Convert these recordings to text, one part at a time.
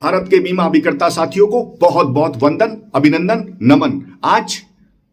भारत के बीमा अभिकर्ता साथियों को बहुत बहुत वंदन, अभिनंदन, नमन। आज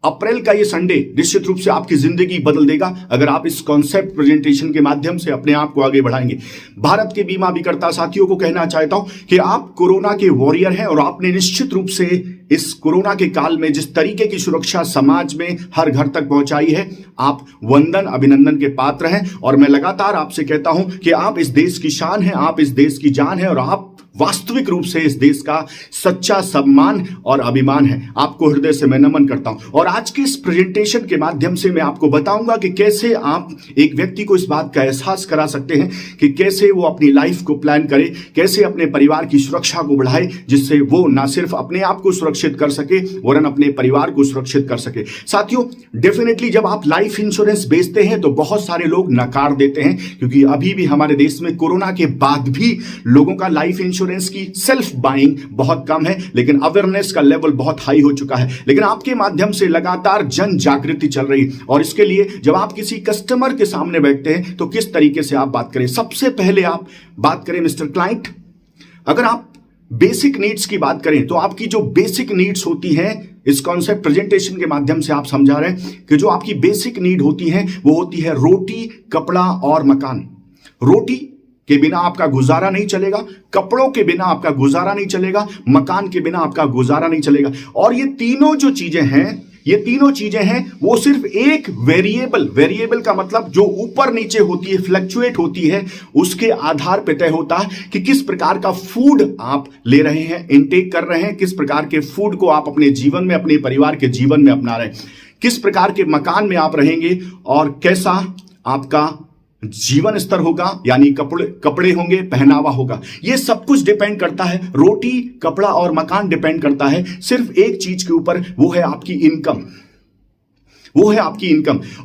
अप्रैल का ये संडे निश्चित रूप से आपकी जिंदगी बदल देगा अगर आप इस कॉन्सेप्ट प्रेजेंटेशन के माध्यम से अपने आप को आगे बढ़ाएंगे। भारत के बीमा अभिकर्ता साथियों को कहना चाहता हूं कि आप कोरोना के वॉरियर हैं और आपने निश्चित रूप से इस कोरोना के काल में जिस तरीके की सुरक्षा समाज में हर घर तक पहुंचाई है, आप वंदन, अभिनंदन के पात्र हैं। और मैं लगातार आपसे कहता हूं कि आप इस देश की शान हैं, आप इस देश की जान हैं और आप वास्तविक रूप से इस देश का सच्चा सम्मान और अभिमान है। आपको हृदय से मैं नमन करता हूं और आज के इस प्रेजेंटेशन के माध्यम से मैं आपको बताऊंगा कि कैसे आप एक व्यक्ति को इस बात का एहसास करा सकते हैं कि कैसे वो अपनी लाइफ को प्लान करे, कैसे अपने परिवार की सुरक्षा को बढ़ाए, जिससे वो ना सिर्फ अपने आप को सुरक्षित कर सके वरन अपने परिवार को सुरक्षित कर सके। साथियों, डेफिनेटली जब आप लाइफ इंश्योरेंस बेचते हैं तो बहुत सारे लोग नकार देते हैं, क्योंकि अभी भी हमारे देश में कोरोना के बाद भी लोगों का लाइफ इंश्योरेंस की सेल्फ बाइंग बहुत कम है, लेकिन अवेयरनेस का लेवल बहुत हाई हो चुका है। लेकिन आपके माध्यम से लगातार जन जागृति चल रही है और इसके लिए जब आप किसी कस्टमर के सामने बैठते हैं तो किस तरीके से आप बात करें। सबसे पहले आप बात करें मिस्टर क्लाइंट, अगर आप बेसिक नीड्स की बात करें तो आपकी जो बेसिक नीड्स होती हैं, इस कॉन्सेप्ट प्रेजेंटेशन के माध्यम से आप समझा रहे हैं कि जो आपकी बेसिक नीड होती है वो होती है रोटी, कपड़ा और मकान। रोटी के बिना आपका गुजारा नहीं चलेगा, कपड़ों के बिना आपका गुजारा नहीं चलेगा, मकान के बिना आपका गुजारा नहीं चलेगा। और ये तीनों जो चीजें हैं वो सिर्फ एक वेरिएबल का मतलब जो ऊपर नीचे होती है, फ्लक्चुएट होती है, उसके आधार पर तय होता है कि किस प्रकार का फूड आप ले रहे हैं, इनटेक कर रहे हैं, किस प्रकार के फूड को आप अपने जीवन में, अपने परिवार के जीवन में अपना रहे हैं, किस प्रकार के मकान में आप रहेंगे और कैसा आपका जीवन स्तर होगा, यानी कपड़े होंगे, पहनावा होगा। ये सब कुछ डिपेंड करता है, रोटी, कपड़ा और मकान डिपेंड करता है सिर्फ एक चीज के ऊपर, वो है आपकी इनकम।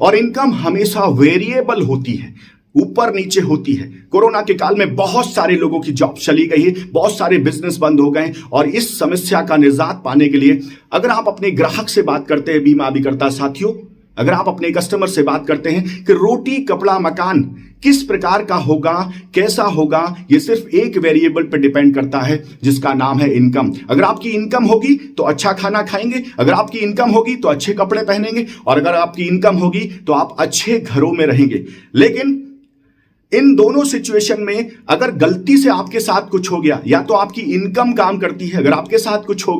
और इनकम हमेशा वेरिएबल होती है, ऊपर नीचे होती है। कोरोना के काल में बहुत सारे लोगों की जॉब चली गई है, बहुत सारे बिजनेस बंद हो गए और इस समस्या का निजात पाने के लिए अगर आप अपने ग्राहक से बात करते हैं, बीमा अभिकर्ता साथियों, अगर आप अपने कस्टमर से बात करते हैं कि रोटी, कपड़ा, मकान किस प्रकार का होगा, कैसा होगा, ये सिर्फ एक वेरिएबल पर डिपेंड करता है जिसका नाम है इनकम। अगर आपकी इनकम होगी तो अच्छा खाना खाएंगे, अगर आपकी इनकम होगी तो अच्छे कपड़े पहनेंगे और अगर आपकी इनकम होगी तो आप अच्छे घरों में रहेंगे। लेकिन इन दोनों सिचुएशन में अगर गलती से आपके साथ कुछ हो गया, या तो आपकी इनकम काम करती है, अगर आपके साथ कुछ हो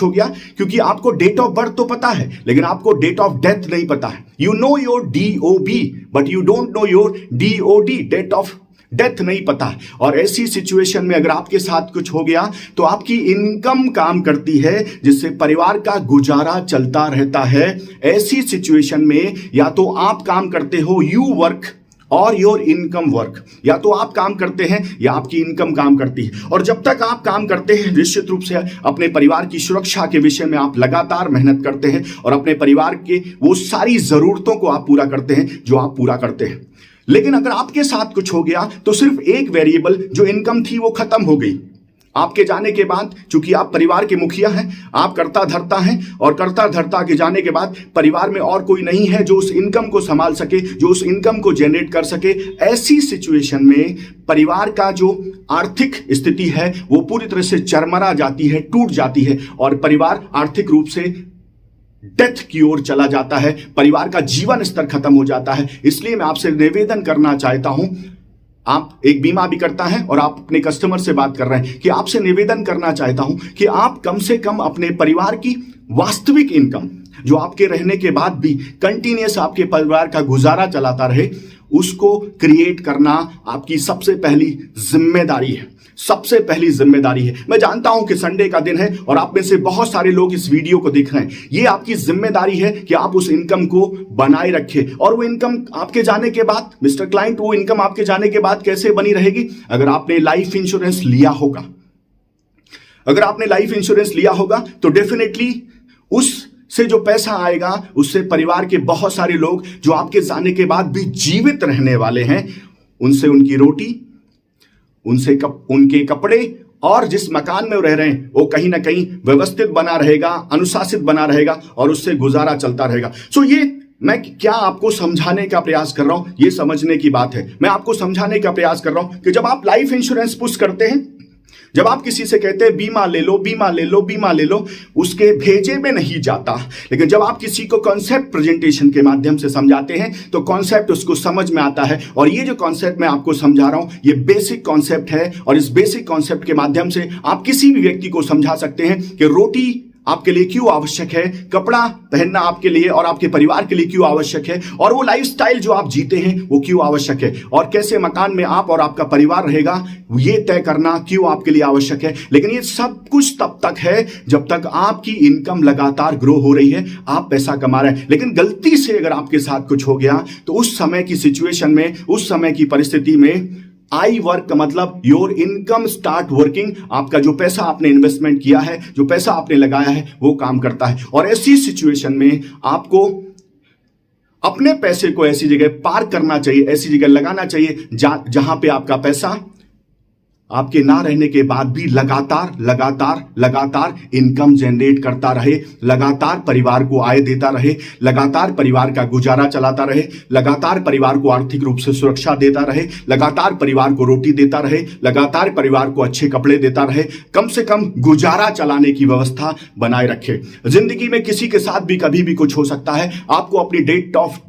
गया, क्योंकि आपको डेट ऑफ बर्थ तो पता है लेकिन आपको डेट ऑफ डेथ नहीं पता है। You know your DOB but you don't know your DOD, date of death नहीं पता है। और ऐसी सिचुएशन में अगर आपके साथ कुछ हो गया तो आपकी इनकम काम करती है जिससे परिवार का गुजारा चलता रहता है। ऐसी सिचुएशन में या तो आप काम करते हो, यू वर्क और योर इनकम वर्क, या तो आप काम करते हैं या आपकी इनकम काम करती है। और जब तक आप काम करते हैं निश्चित रूप से अपने परिवार की सुरक्षा के विषय में आप लगातार मेहनत करते हैं और अपने परिवार के वो सारी जरूरतों को आप पूरा करते हैं जो आप पूरा करते हैं। लेकिन अगर आपके साथ कुछ हो गया तो सिर्फ एक वेरिएबल जो इनकम थी वो खत्म हो गई। आपके जाने के बाद, चूंकि आप परिवार के मुखिया हैं, आप करता धरता हैं और करता धरता के जाने के बाद परिवार में और कोई नहीं है जो उस इनकम को संभाल सके, जो उस इनकम को जनरेट कर सके। ऐसी सिचुएशन में परिवार का जो आर्थिक स्थिति है वो पूरी तरह से चरमरा जाती है, टूट जाती है और परिवार आर्थिक रूप से डेथ की ओर चला जाता है, परिवार का जीवन स्तर खत्म हो जाता है। इसलिए मैं आपसे निवेदन करना चाहता हूं, आप एक बीमा अभिकर्ता हैं और आप अपने कस्टमर से बात कर रहे हैं, कि आपसे निवेदन करना चाहता हूं कि आप कम से कम अपने परिवार की वास्तविक इनकम, जो आपके रहने के बाद भी कंटिन्यूअस आपके परिवार का गुजारा चलाता रहे, उसको क्रिएट करना आपकी सबसे पहली जिम्मेदारी है। मैं जानता हूं कि संडे का दिन है और आप में से बहुत सारे लोग इस वीडियो को देख रहे हैं। ये आपकी जिम्मेदारी है कि आप उस इनकम को बनाए रखें। और वो इनकम आपके जाने के बाद, मिस्टर क्लाइंट, वो इनकम आपके जाने के बाद कैसे बनी रहेगी? अगर आपने लाइफ इंश्योरेंस लिया होगा, तो डेफिनेटली उससे जो पैसा आएगा उससे परिवार के बहुत सारे लोग जो आपके जाने के बाद भी जीवित रहने वाले हैं, उनसे उनकी रोटी, उनसे उनके कपड़े और जिस मकान में वो रह रहे हैं वो कहीं ना कहीं व्यवस्थित बना रहेगा, अनुशासित बना रहेगा और उससे गुजारा चलता रहेगा। सो ये मैं क्या आपको समझाने का प्रयास कर रहा हूं, ये समझने की बात है। मैं आपको समझाने का प्रयास कर रहा हूं कि जब आप लाइफ इंश्योरेंस पुश करते हैं जब आप किसी से कहते हैं बीमा ले लो, बीमा ले लो, बीमा ले लो, उसके भेजे में नहीं जाता। लेकिन जब आप किसी को कॉन्सेप्ट प्रेजेंटेशन के माध्यम से समझाते हैं तो कॉन्सेप्ट उसको समझ में आता है। और ये जो कॉन्सेप्ट मैं आपको समझा रहा हूं, ये बेसिक कॉन्सेप्ट है। और इस बेसिक कॉन्सेप्ट के माध्यम से आप किसी भी व्यक्ति को समझा सकते हैं कि रोटी आपके लिए क्यों आवश्यक है, कपड़ा पहनना आपके लिए और आपके परिवार के लिए क्यों आवश्यक है, और वो लाइफस्टाइल जो आप जीते हैं वो क्यों आवश्यक है, और कैसे मकान में आप और आपका परिवार रहेगा ये तय करना क्यों आपके लिए आवश्यक है। लेकिन ये सब कुछ तब तक है जब तक आपकी इनकम लगातार ग्रो हो रही है, आप पैसा कमा रहे हैं। लेकिन गलती से अगर आपके साथ कुछ हो गया तो उस समय की सिचुएशन में, उस समय की परिस्थिति में आई वर्क का मतलब योर इनकम स्टार्ट वर्किंग। आपका जो पैसा आपने इन्वेस्टमेंट किया है, जो पैसा आपने लगाया है, वो काम करता है। और ऐसी सिचुएशन में आपको अपने पैसे को ऐसी जगह पार्क करना चाहिए, ऐसी जगह लगाना चाहिए जहां पे आपका पैसा आपके ना रहने के बाद भी लगातार लगातार लगातार इनकम जनरेट करता रहे, लगातार परिवार को आय देता रहे, लगातार परिवार का गुजारा चलाता रहे, लगातार परिवार को आर्थिक रूप से सुरक्षा देता रहे, लगातार परिवार को रोटी देता रहे, लगातार परिवार को अच्छे कपड़े देता रहे, कम से कम गुजारा चलाने की व्यवस्था बनाए रखे। जिंदगी में किसी के साथ भी कभी भी कुछ हो सकता है। आपको अपनी डेट ऑफ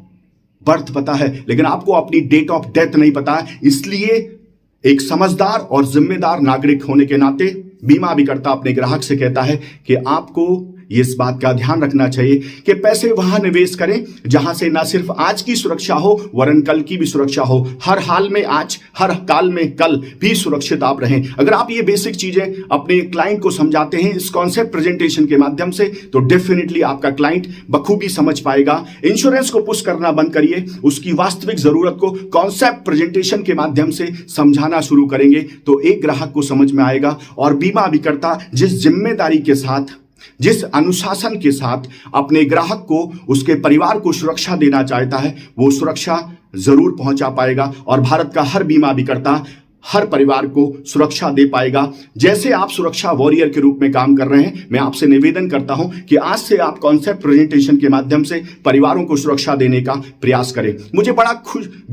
बर्थ पता है लेकिन आपको अपनी डेट ऑफ डेथ नहीं पता है। इसलिए एक समझदार और जिम्मेदार नागरिक होने के नाते बीमा अभिकर्ता अपने ग्राहक से कहता है कि आपको इस बात का ध्यान रखना चाहिए कि पैसे वहां निवेश करें जहां से ना सिर्फ आज की सुरक्षा हो वरन कल की भी सुरक्षा हो। हर हाल में आज, हर काल में कल भी सुरक्षित आप रहें। अगर आप ये बेसिक चीजें अपने क्लाइंट को समझाते हैं इस कॉन्सेप्ट प्रेजेंटेशन के माध्यम से तो डेफिनेटली आपका क्लाइंट बखूबी समझ पाएगा। इंश्योरेंस को पुश करना बंद करिए, उसकी वास्तविक जरूरत को कॉन्सेप्ट प्रेजेंटेशन के माध्यम से समझाना शुरू करेंगे तो एक ग्राहक को समझ में आएगा। और बीमा अभिकर्ता जिस जिम्मेदारी के साथ, जिस अनुशासन के साथ अपने ग्राहक को, उसके परिवार को सुरक्षा देना चाहता है वो सुरक्षा जरूर पहुंचा पाएगा। और भारत का हर बीमा अभिकर्ता हर परिवार को सुरक्षा दे पाएगा। जैसे आप सुरक्षा वॉरियर के रूप में काम कर रहे हैं, मैं आपसे निवेदन करता हूं कि आज से आप कॉन्सेप्ट प्रेजेंटेशन के माध्यम से परिवारों को सुरक्षा देने का प्रयास करें। मुझे बड़ा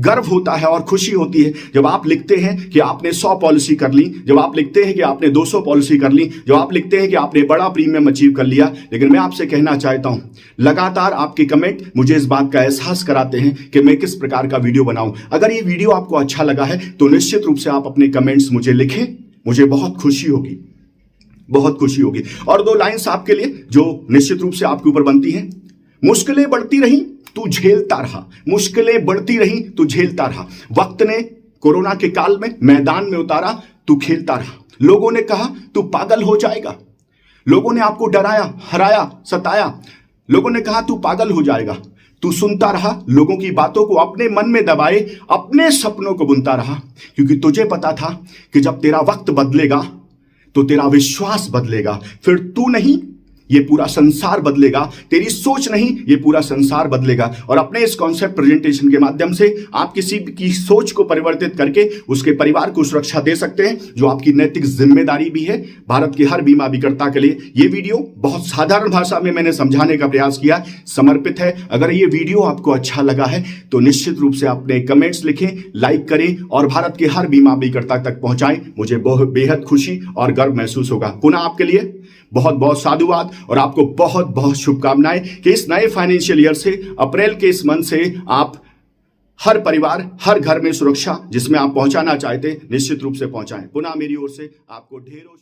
गर्व होता है और खुशी होती है जब आप लिखते हैं कि आपने 100 पॉलिसी कर ली, जब आप लिखते हैं कि आपने 200 पॉलिसी कर ली, जब आप लिखते हैं कि आपने बड़ा प्रीमियम अचीव कर लिया। लेकिन मैं आपसे कहना चाहता हूं, लगातार आपके कमेंट मुझे इस बात का एहसास कराते हैं कि मैं किस प्रकार का वीडियो बनाऊं। अगर ये वीडियो आपको अच्छा लगा है तो निश्चित रूप से आप अपने कमेंट्स मुझे लिखें, मुझे बहुत खुशी होगी, बहुत खुशी होगी। और 2 लाइंस आपके लिए जो निश्चित रूप से आपके ऊपर बनती हैं। मुश्किलें बढ़ती रही तू झेलता रहा, मुश्किलें बढ़ती रही तू झेलता रहा। वक्त ने कोरोना के काल में मैदान में उतारा, तू खेलता रहा। लोगों ने कहा तू पागल हो जाएगा, लोगों ने आपको डराया, हराया, सताया। लोगों ने कहा तू पागल हो जाएगा, तू सुनता रहा, लोगों की बातों को अपने मन में दबाए, अपने सपनों को बुनता रहा। क्योंकि तुझे पता था कि जब तेरा वक्त बदलेगा तो तेरा विश्वास बदलेगा। फिर तू नहीं, ये पूरा संसार बदलेगा। तेरी सोच नहीं, ये पूरा संसार बदलेगा। और अपने इस कॉन्सेप्ट प्रेजेंटेशन के माध्यम से आप किसी की सोच को परिवर्तित करके उसके परिवार को सुरक्षा दे सकते हैं, जो आपकी नैतिक जिम्मेदारी भी है भारत के हर बीमा अभिकर्ता के लिए। ये वीडियो बहुत साधारण भाषा में मैंने समझाने का प्रयास किया, समर्पित है। अगर ये वीडियो आपको अच्छा लगा है तो निश्चित रूप से अपने कमेंट्स लिखें, लाइक करें और भारत के हर बीमा अभिकर्ता तक पहुंचाएं। मुझे बेहद खुशी और गर्व महसूस होगा। पुनः आपके लिए बहुत बहुत साधुवाद और आपको बहुत बहुत शुभकामनाएं कि इस नए फाइनेंशियल ईयर से, अप्रैल के इस मंथ से आप हर परिवार, हर घर में सुरक्षा जिसमें आप पहुंचाना चाहते निश्चित रूप से पहुंचाएं। पुनः मेरी ओर से आपको ढेरों